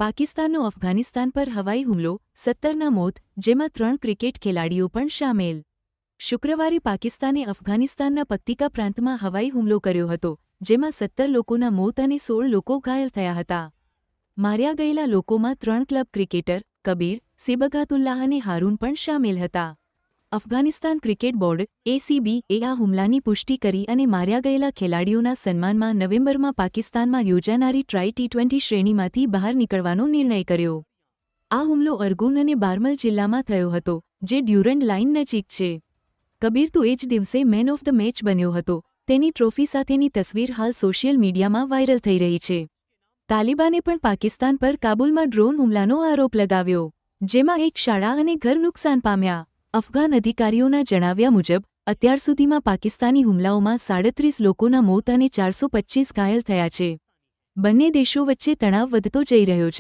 પાકિસ્તાનનો અફઘાનિસ્તાન પર હવાઈ હુમલો, 17ના મોત, જેમાં 3 ક્રિકેટ ખેલાડીઓ પણ સામેલ। શુક્રવારે પાકિસ્તાને અફઘાનિસ્તાનના પક્તિકા પ્રાંતમાં હવાઈ હુમલો કર્યો હતો, જેમાં 17 લોકોના મોત અને 16 લોકો ઘાયલ થયા હતા। માર્યા ગયેલા લોકોમાં 3 ક્લબ ક્રિકેટર કબીર, સિબગાતુલ્લાહ અને હારૂન પણ સામેલ હતા। અફઘાનિસ્તાન ક્રિકેટ બોર્ડ ACB એ આ હુમલાની પુષ્ટિ કરી અને માર્યા ગયેલા ખેલાડીઓના સન્માનમાં નવેમ્બરમાં પાકિસ્તાનમાં યોજાનારી ટ્રાય T20 શ્રેણીમાંથી બહાર નીકળવાનો નિર્ણય કર્યો। આ હુમલો અરગુન અને બારમલ જિલ્લામાં થયો હતો, જે ડ્યુરન્ડ લાઇન નજીક છે। કબીર તો એ જ દિવસે મેન ઓફ ધ મેચ બન્યો હતો। તેની ટ્રોફી સાથેની તસવીર હાલ સોશિયલ મીડિયામાં વાયરલ થઈ રહી છે। તાલિબાને પણ પાકિસ્તાન પર કાબુલમાં ડ્રોન હુમલાનો આરોપ લગાવ્યો, જેમાં એક શાળા અને ઘર નુકસાન પામ્યા। અફઘાન અધિકારીઓના જણાવ્યા મુજબ અત્યાર સુધીમાં પાકિસ્તાની હુમલાઓમાં 37 લોકોના મોત અને 425 ઘાયલ થયા છે। બંને દેશો વચ્ચે તણાવ વધતો જઈ રહ્યો છે।